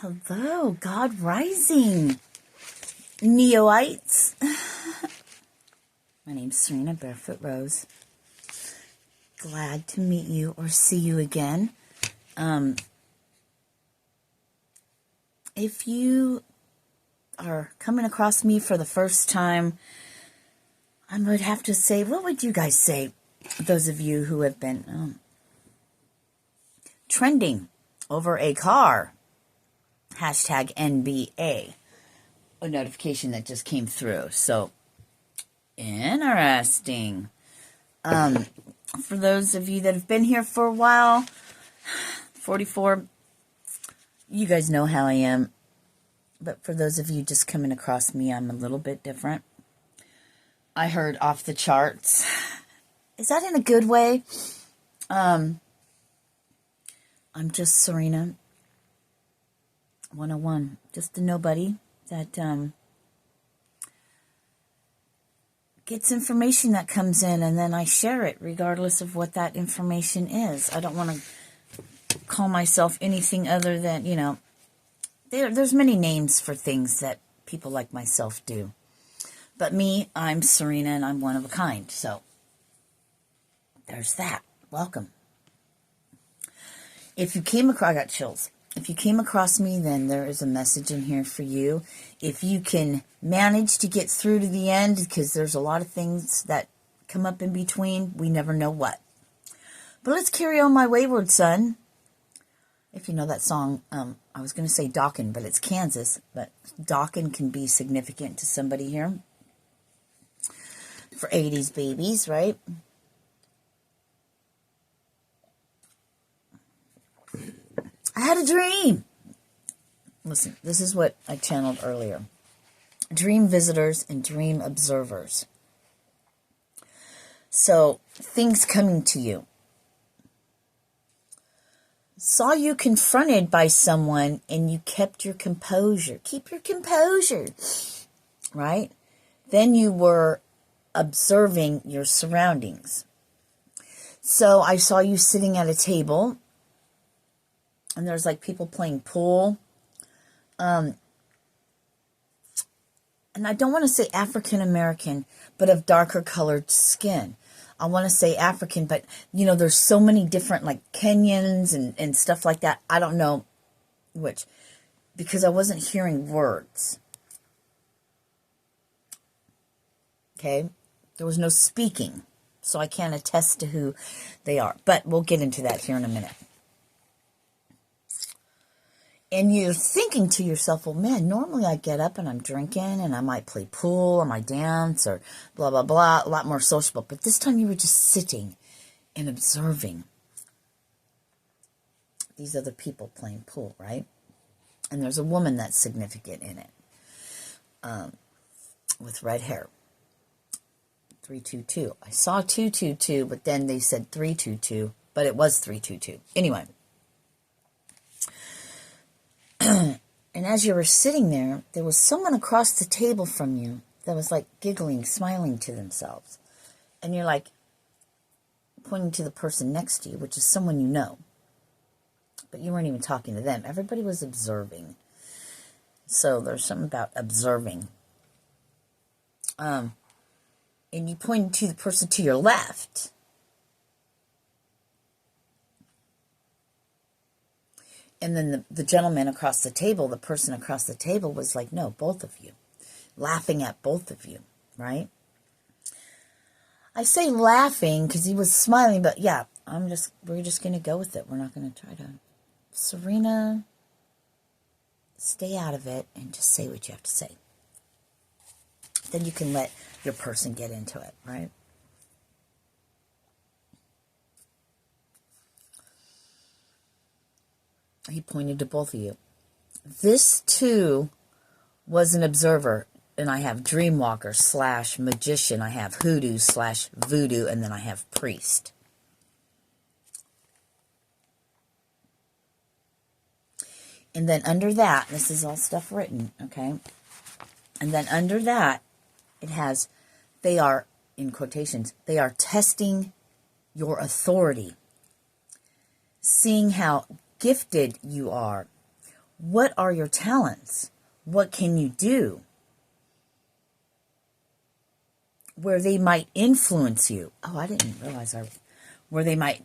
Hello, God Rising, Neoites. My name's Sirena, Barefoot Rose. Glad to meet you or see you again. If you are coming across me for the first time, I would have to say, what would you guys say? Those of you who have been trending over a car. Hashtag NBA, a notification that just came through. So, interesting. For those of you that have been here for a while, 44, you guys know how I am. But for those of you just coming across me, I'm a little bit different. I heard off the charts. Is that in a good way? I'm just Sirena. 101, just a nobody that gets information that comes in, and then I share it regardless of what that information is. I don't want to call myself anything other than, there's many names for things that people like myself do. But me, I'm Sirena, and I'm one of a kind. So there's that. Welcome. If you came across, I got chills. If you came across me, then there is a message in here for you. If you can manage to get through to the end, because there's a lot of things that come up in between, we never know what. But let's carry on, my wayward son. If you know that song, I was going to say Dawkin, but it's Kansas. But Dawkin can be significant to somebody here. For 80s babies, right? I had a dream. Listen, this is what I channeled earlier. Dream visitors and dream observers. So, things coming to you. Saw you confronted by someone and you kept your composure. Keep your composure. Right? Then you were observing your surroundings. So, I saw you sitting at a table. And there's like people playing pool. And I don't want to say African American, but of darker colored skin. I want to say African, but there's so many different like Kenyans and stuff like that. I don't know which, because I wasn't hearing words. Okay. There was no speaking. So I can't attest to who they are, but we'll get into that here in a minute. And you're thinking to yourself, well, man, normally I get up and I'm drinking and I might play pool or might dance or blah, blah, blah, a lot more sociable. But this time you were just sitting and observing these other people playing pool, right? And there's a woman that's significant in it with red hair. 322. I saw 222, but then they said 322, but it was 322. Anyway. And as you were sitting there, there was someone across the table from you that was like giggling, smiling to themselves. And you're like pointing to the person next to you, which is someone you know. But you weren't even talking to them. Everybody was observing. So there's something about observing. And you pointed to the person to your left. And then the gentleman across the table, the person across the table was like, no, both of you. Laughing at both of you, right? I say laughing because he was smiling, but yeah, we're just going to go with it. We're not going to try to. Sirena, stay out of it and just say what you have to say. Then you can let your person get into it, right? He pointed to both of you. This, too, was an observer. And I have dreamwalker / magician. I have hoodoo / voodoo. And then I have priest. And then under that, this is all stuff written, okay? And then under that, it has, they are, in quotations, they are testing your authority. Seeing how gifted you are, What are your talents? What can you do? Where they might influence you. Oh, I didn't realize where they might,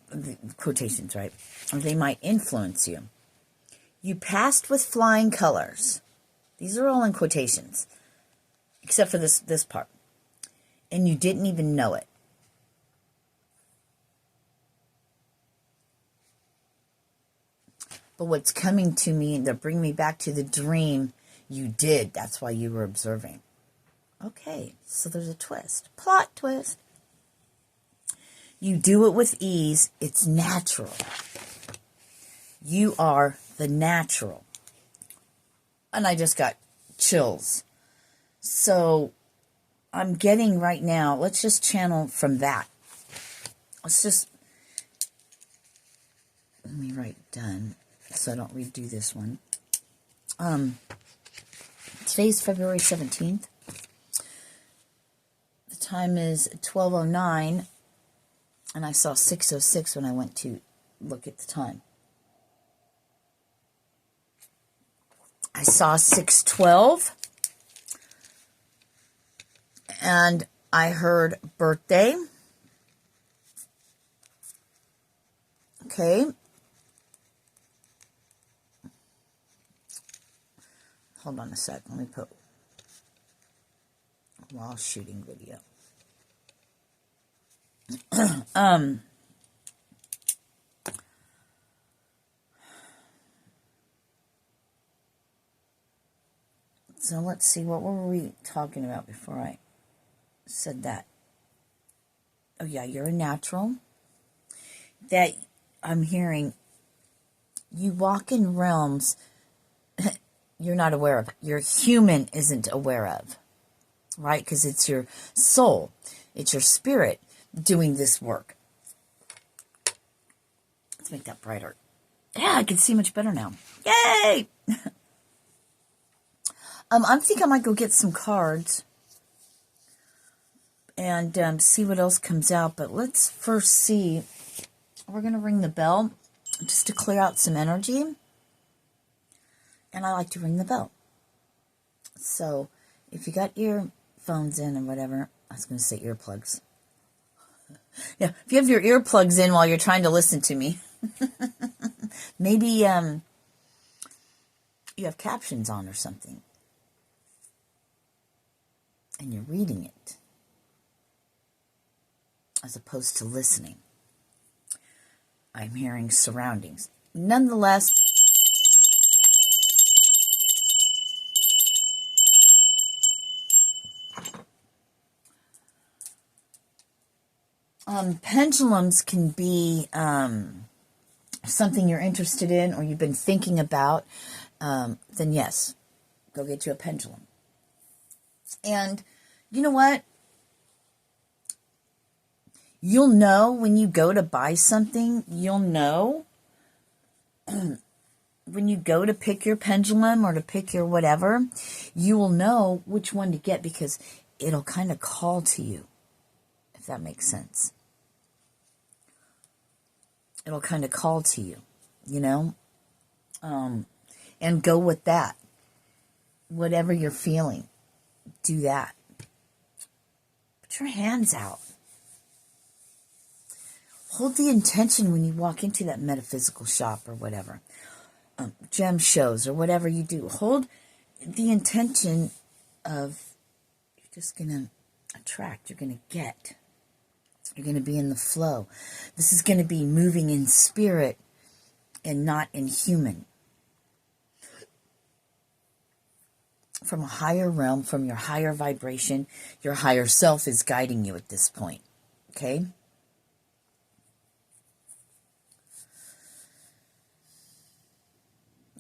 quotations, right? Or they might influence you. You passed with flying colors. These are all in quotations, except for this part. And you didn't even know it. But what's coming to me, they're bringing me back to the dream you did. That's why you were observing. Okay, so there's a twist. Plot twist. You do it with ease. It's natural. You are the natural. And I just got chills. So I'm getting right now, let's just channel from that. Let me write done so I don't redo this one. Today's February 17th. The time is 12:09, and I saw 6:06 when I went to look at the time. I saw 6:12, and I heard birthday. Okay. Hold on a sec. Let me put while shooting video. So let's see, what were we talking about before I said that? Oh yeah, you're a natural. That I'm hearing, you walk in realms you're not aware of. Your human isn't aware of, right? Because it's your soul, it's your spirit doing this work. Let's make that brighter. Yeah, I can see much better now. Yay! I think I might go get some cards and see what else comes out. But let's first see. We're going to ring the bell just to clear out some energy. And I like to ring the bell. So if you got earphones in or whatever, I was going to say earplugs. Yeah, if you have your earplugs in while you're trying to listen to me, maybe you have captions on or something. And you're reading it as opposed to listening. I'm hearing surroundings. Nonetheless, pendulums can be something you're interested in or you've been thinking about, then yes, go get you a pendulum. And you know what? You'll know when you go to buy something, you'll know when you go to pick your pendulum or to pick your whatever, you will know which one to get because it'll kind of call to you, if that makes sense. It'll kind of call to you, you know, and go with that. Whatever you're feeling, do that. Put your hands out. Hold the intention when you walk into that metaphysical shop or whatever, gem shows or whatever you do. Hold the intention of you're just going to attract, you're going to get. You're going to be in the flow. This is going to be moving in spirit and not in human. From a higher realm, from your higher vibration, your higher self is guiding you at this point. Okay?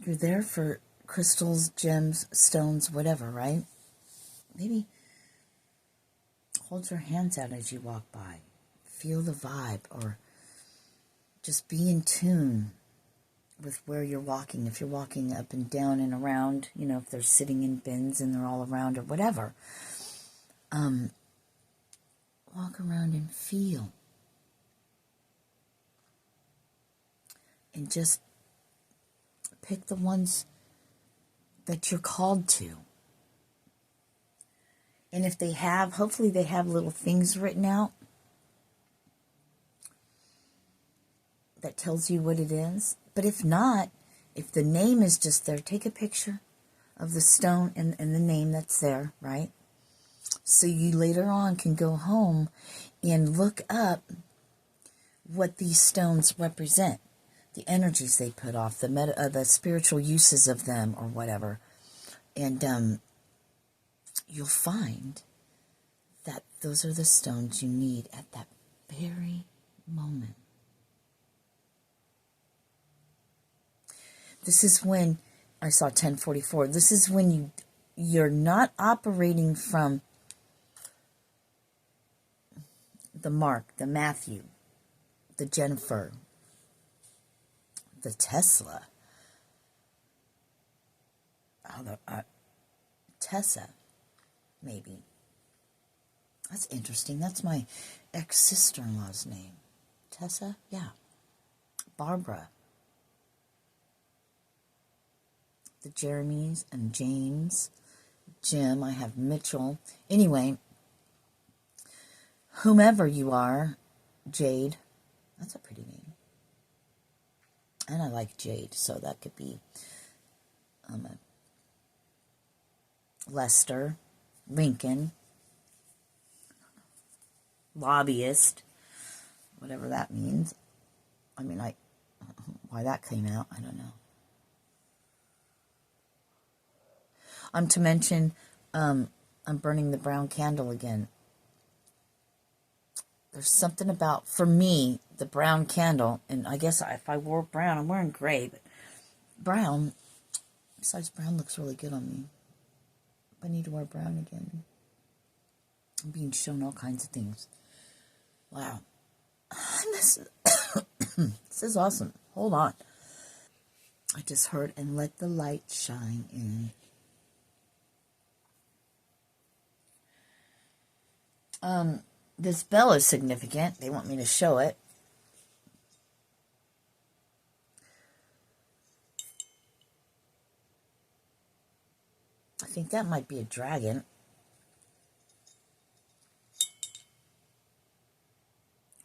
You're there for crystals, gems, stones, whatever, right? Maybe hold your hands out as you walk by. Feel the vibe, or just be in tune with where you're walking. If you're walking up and down and around, you know, if they're sitting in bins and they're all around or whatever, walk around and feel. And just pick the ones that you're called to. And if they have, hopefully they have little things written out that tells you what it is. But if not, if the name is just there, take a picture of the stone and the name that's there, right? So you later on can go home and look up what these stones represent, the energies they put off, the spiritual uses of them or whatever. And you'll find that those are the stones you need at that very moment. This is when, I saw 1044, this is when you're not operating from the Mark, the Matthew, the Jennifer, the Tesla, Tessa, maybe. That's interesting. That's my ex-sister-in-law's name. Tessa? Yeah. Barbara. The Jeremys and James. Jim. I have Mitchell. Anyway, whomever you are, Jade. That's a pretty name. And I like Jade, so that could be Lester, Lincoln, lobbyist, whatever that means. I mean, why that came out, I don't know. To mention, I'm burning the brown candle again. There's something about, for me, the brown candle, and I guess if I wore brown, I'm wearing gray, but brown, besides brown looks really good on me. I need to wear brown again. I'm being shown all kinds of things. Wow. This is awesome. Hold on. I just heard, and let the light shine in. This bell is significant. They want me to show it. I think that might be a dragon.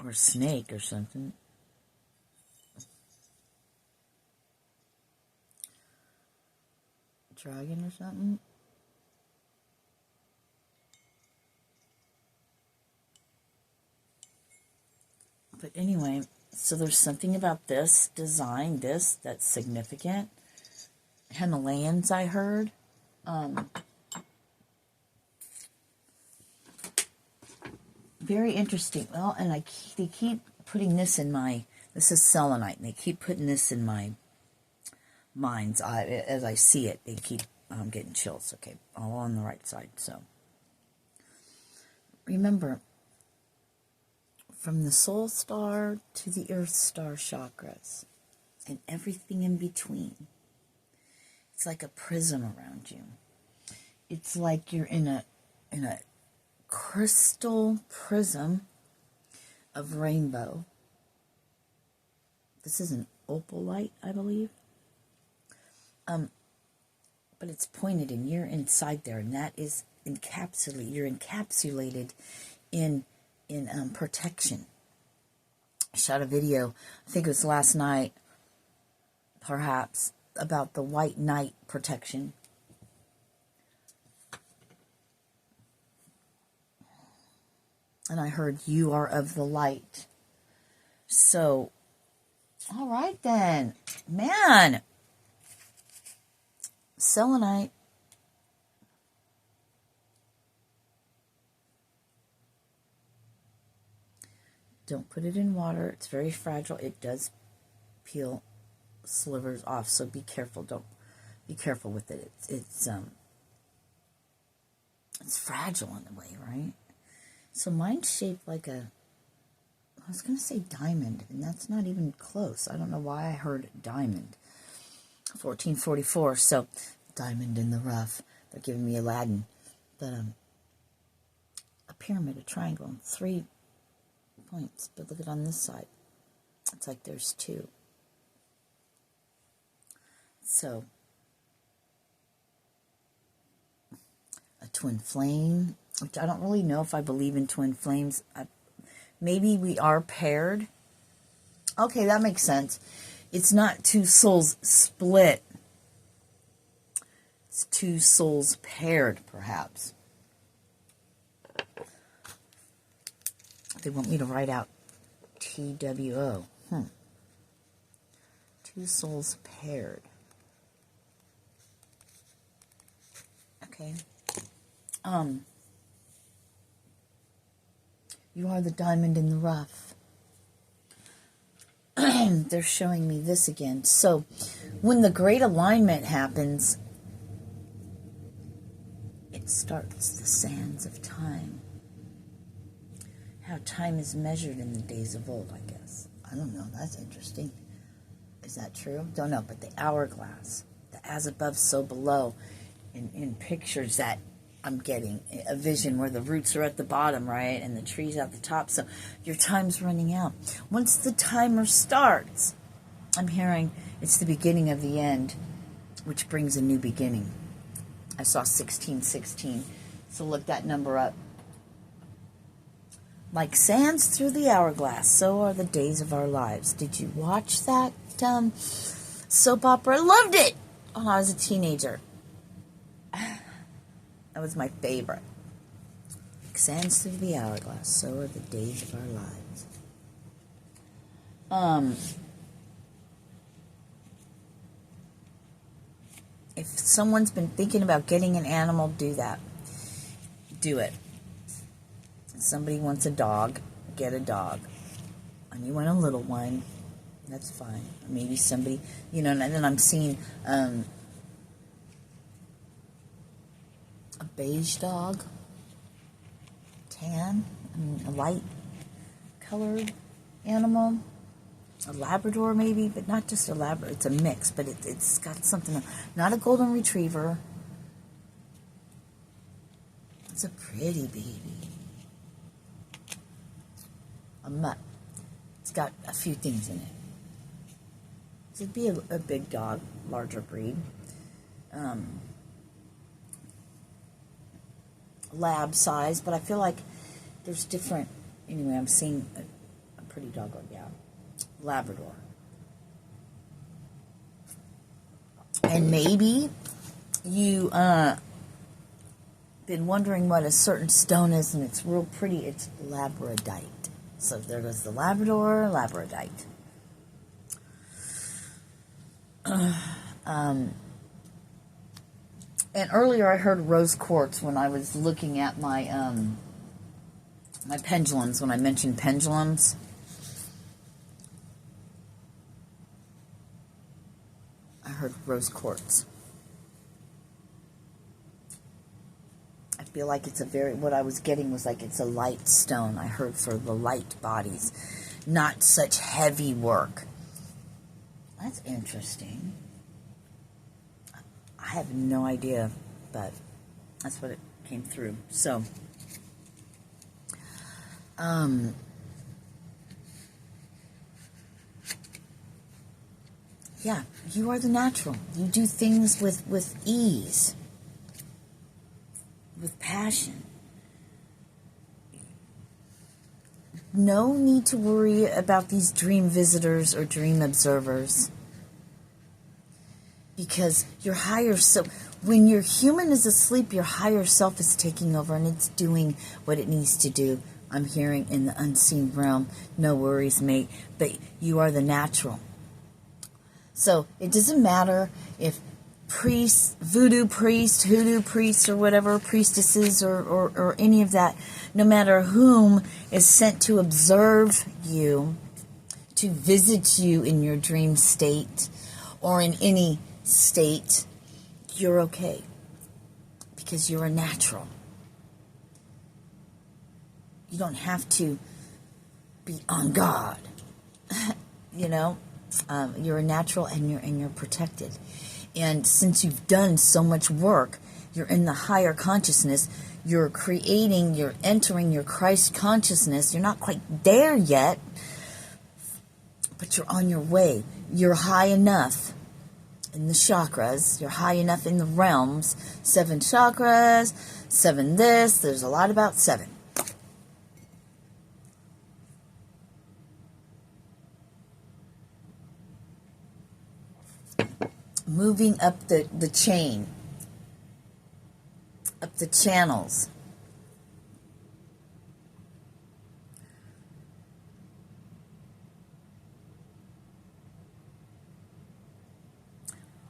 Or a snake or something. Dragon or something. But anyway, so there's something about this design, that's significant. Himalayans, I heard. Very interesting. Well, and they keep putting this in my, this is selenite, and they keep putting this in my mind's eye. As I see it, they keep getting chills. Okay, all on the right side. So, remember, from the soul star to the earth star chakras, and everything in between, it's like a prism around you. It's like you're in a crystal prism of rainbow. This is an opal light, I believe. But it's pointed and you're inside there, and that is encapsulated. You're encapsulated in protection. I shot a video, I think it was last night, perhaps, about the white knight protection. And I heard, you are of the light. So, all right then. Man. Selenite. Don't put it in water. It's very fragile. It does peel slivers off, so be careful. Be careful with it. It's fragile in a way, right? So mine's shaped like I was going to say diamond, and that's not even close. I don't know why I heard diamond. 1444, so diamond in the rough. They're giving me Aladdin. But a pyramid, a triangle, and 3 points. But look at on this side. It's like there's 2. So twin flame, which I don't really know if I believe in twin flames. Maybe we are paired. Okay, that makes sense. It's not two souls split. It's two souls paired, perhaps. They want me to write out TWO. Two souls paired. Okay. You are the diamond in the rough. They're showing me this again. So, when the great alignment happens, it starts the sands of time. How time is measured in the days of old, I guess. I don't know. That's interesting. Is that true? Don't know. But the hourglass, the as above, so below, in pictures that I'm getting a vision where the roots are at the bottom, right? And the trees at the top. So your time's running out. Once the timer starts, I'm hearing it's the beginning of the end, which brings a new beginning. I saw 1616. So look that number up. Like sands through the hourglass, so are the days of our lives. Did you watch that soap opera? I loved it when I was a teenager. That was my favorite. Like sands through the hourglass, so are the days of our lives. If someone's been thinking about getting an animal, do that. Do it. Somebody wants a dog, get a dog. And you want a little one, that's fine. Maybe somebody, and then I'm seeing a beige dog, tan, a light colored animal, a Labrador maybe, but not just a Labrador, it's a mix, but it's got something, not a golden retriever. It's a pretty baby. A mutt. It's got a few things in it. So it'd be a big dog, larger breed. Lab size, but I feel like there's different. Anyway, I'm seeing a pretty dog like that. Labrador. And maybe you been wondering what a certain stone is, and it's real pretty. It's labradorite. So there goes the Labrador, labradorite. And earlier I heard rose quartz when I was looking at my my pendulums, when I mentioned pendulums. I heard rose quartz. I feel like it's what I was getting was like it's a light stone. I heard for the light bodies, not such heavy work. That's interesting. I have no idea, but that's what it came through. So, yeah, you are the natural. You do things with ease, with passion. No need to worry about these dream visitors or dream observers. Because your higher self, when your human is asleep, your higher self is taking over and it's doing what it needs to do. I'm hearing in the unseen realm, no worries, mate, but you are the natural. So it doesn't matter if priests, voodoo priests, hoodoo priests, or whatever, priestesses, or any of that, no matter whom is sent to observe you, to visit you in your dream state, or in any state, you're okay. Because you're a natural. You don't have to be on God. You're a natural and you're protected. And since you've done so much work, you're in the higher consciousness, you're entering your Christ consciousness. You're not quite there yet, but you're on your way. You're high enough in the chakras. You're high enough in the realms. 7 chakras, 7 this. There's a lot about 7. Moving up the chain, up the channels.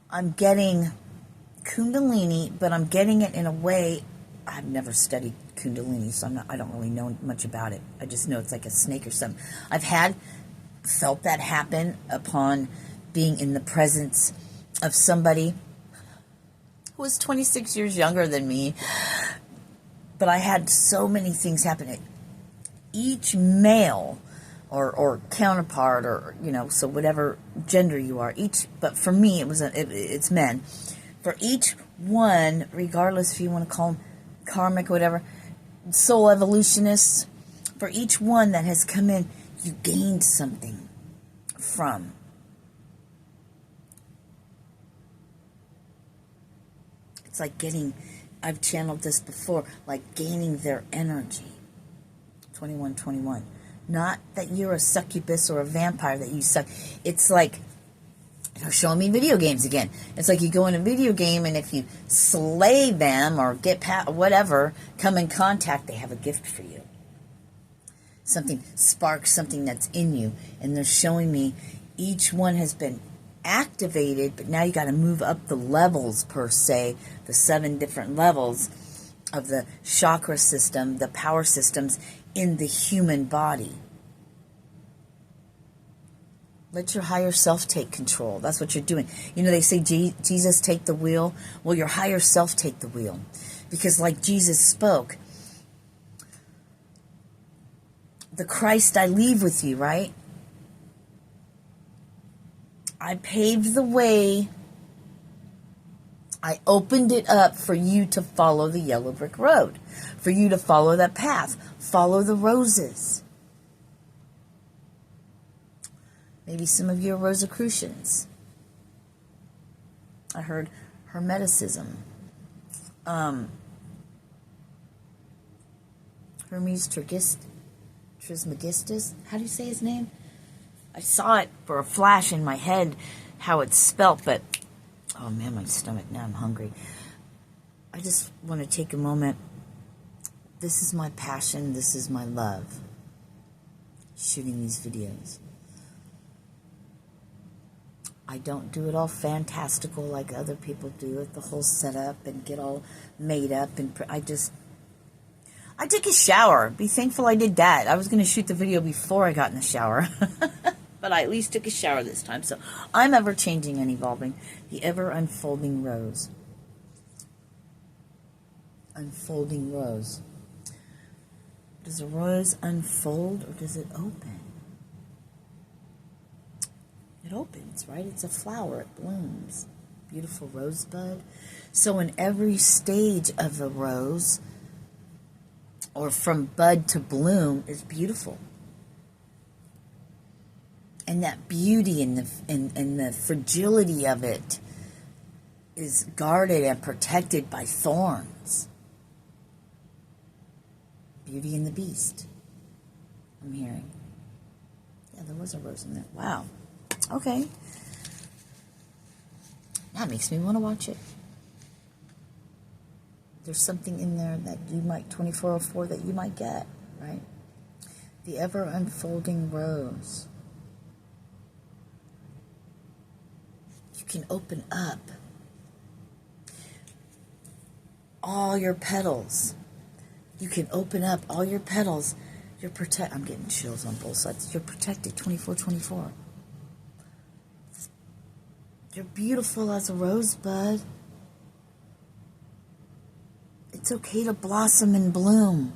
I'm getting Kundalini, but I'm getting it in a way. I've never studied Kundalini, so I don't really know much about it. I just know it's like a snake or something. I've felt that happen upon being in the presence of somebody who was 26 years younger than me. But I had so many things happen. Each male or counterpart, or, you know, so whatever gender you are, but for me, it's men. For each one, regardless if you want to call them karmic or whatever, soul evolutionists, for each one that has come in, you gained something from. It's like I've channeled this before, like gaining their energy. 2121. Not that you're a succubus or a vampire that you suck. It's like, they're showing me video games again. It's like you go in a video game, and if you slay them or get past whatever, come in contact, they have a gift for you. Something sparks something that's in you. And they're showing me each one has been activated, but now you got to move up the levels, per se, the 7 different levels of the chakra system, the power systems in the human body. Let your higher self take control. That's what you're doing. You know, they say Jesus take the wheel. Well, your higher self take the wheel. Because like Jesus spoke, the Christ I leave with you, right? I paved the way. I opened it up for you to follow the yellow brick road. For you to follow that path. Follow the roses. Maybe some of you are Rosicrucians. I heard Hermeticism. Hermes Trismegistus. How do you say his name? I saw it for a flash in my head, how it's spelt, but, oh man, my stomach, now I'm hungry. I just want to take a moment. This is my passion. This is my love. Shooting these videos. I don't do it all fantastical like other people do it, the whole setup and get all made up. And I took a shower. Be thankful I did that. I was going to shoot the video before I got in the shower. But I at least took a shower this time. So I'm ever-changing and evolving. The ever-unfolding rose. Unfolding rose. Does a rose unfold or does it open? It opens, right? It's a flower. It blooms. Beautiful rosebud. So in every stage of a rose, or from bud to bloom, is beautiful. And that beauty and the fragility of it is guarded and protected by thorns. Beauty and the Beast, I'm hearing. Yeah, there was a rose in there. Wow. Okay. That makes me want to watch it. There's something in there that you might, 2404, that you might get, right? The ever-unfolding rose. You can open up all your petals. You can open up all your petals. I'm getting chills on both sides. You're protected 24/24. You're beautiful as a rosebud. It's okay to blossom and bloom.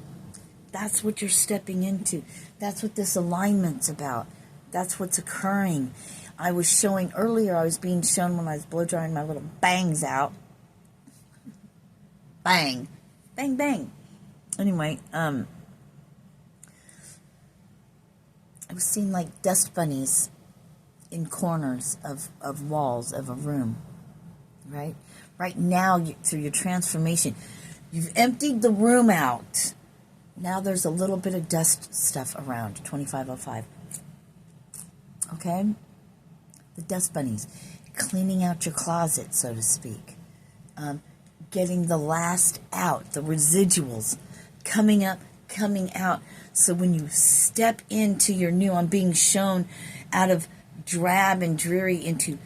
That's what you're stepping into. That's what this alignment's about. That's what's occurring. I was showing earlier, I was being shown when I was blow drying my little bangs out. Bang. Bang, bang. Anyway, I was seeing like dust bunnies in corners of walls of a room. right? Right now, through your transformation, you've emptied the room out. Now there's a little bit of dust stuff around, 2505. Okay? The dust bunnies. Cleaning out your closet, so to speak. Getting the last out, the residuals. Coming up, coming out. So when you step into your new, I'm being shown out of drab and dreary into,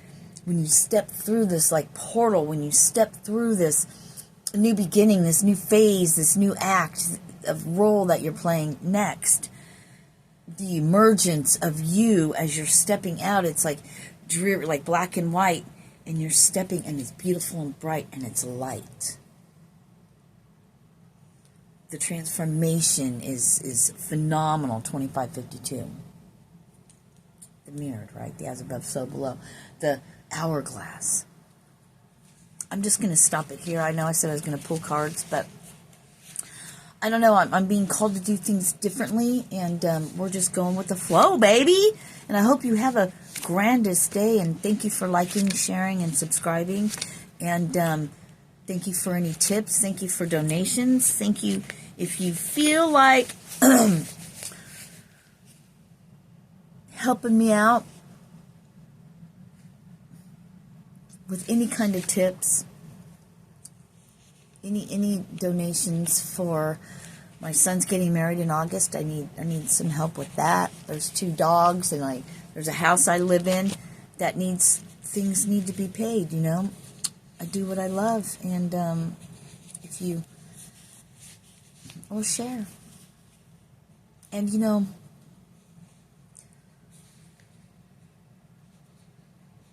when you step through this like portal, when you step through this new beginning, this new phase, this new act of role that you're playing next, the emergence of you as you're stepping out, it's like dreary, like black and white, and you're stepping, and it's beautiful and bright, and it's light. The transformation is phenomenal, 2552. The mirrored, right? The as above, so below. The hourglass. I'm just going to stop it here. I know I said I was going to pull cards, but I don't know. I'm being called to do things differently, and we're just going with the flow, baby. And I hope you have a grandest day, and thank you for liking, sharing, and subscribing. And thank you for any tips. Thank you for donations. Thank you if you feel like helping me out with any kind of tips, any donations for my son's getting married in August. I need some help with that. There's 2 dogs, and there's a house I live in that things need to be paid, you know. I do what I love, and if you will share. And you know,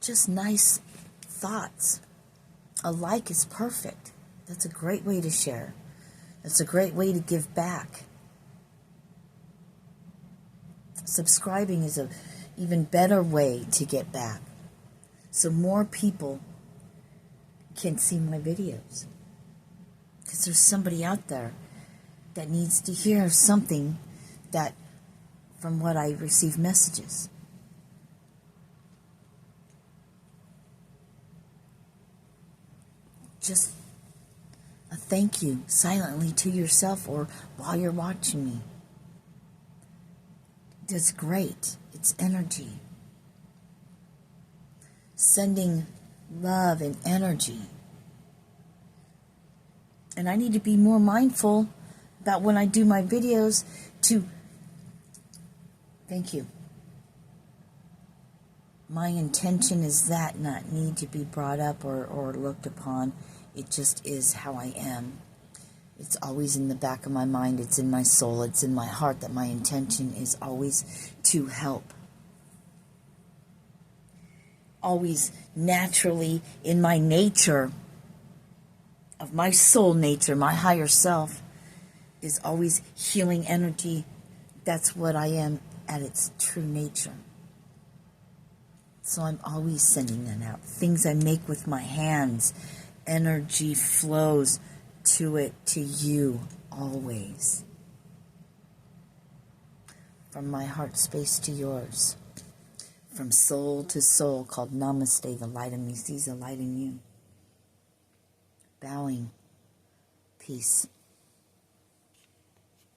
just nice thoughts. A like is perfect. That's a great way to share. That's a great way to give back. Subscribing is an even better way to get back. So more people can see my videos. Because there's somebody out there that needs to hear something that, from what I receive messages. Just a thank you silently to yourself or while you're watching me. That's great. It's energy. Sending love and energy. And I need to be more mindful about when I do my videos to thank you. My intention is that not need to be brought up or looked upon. It just is how I am. It's always in the back of my mind. It's in my soul. It's in my heart that my intention is always to help. Always naturally in my nature, of my soul nature, my higher self, is always healing energy. That's what I am at its true nature. So I'm always sending that out. Things I make with my hands, energy flows to it, to you, always. From my heart space to yours. From soul to soul, called Namaste, the light in me sees the light in you. Bowing. Peace.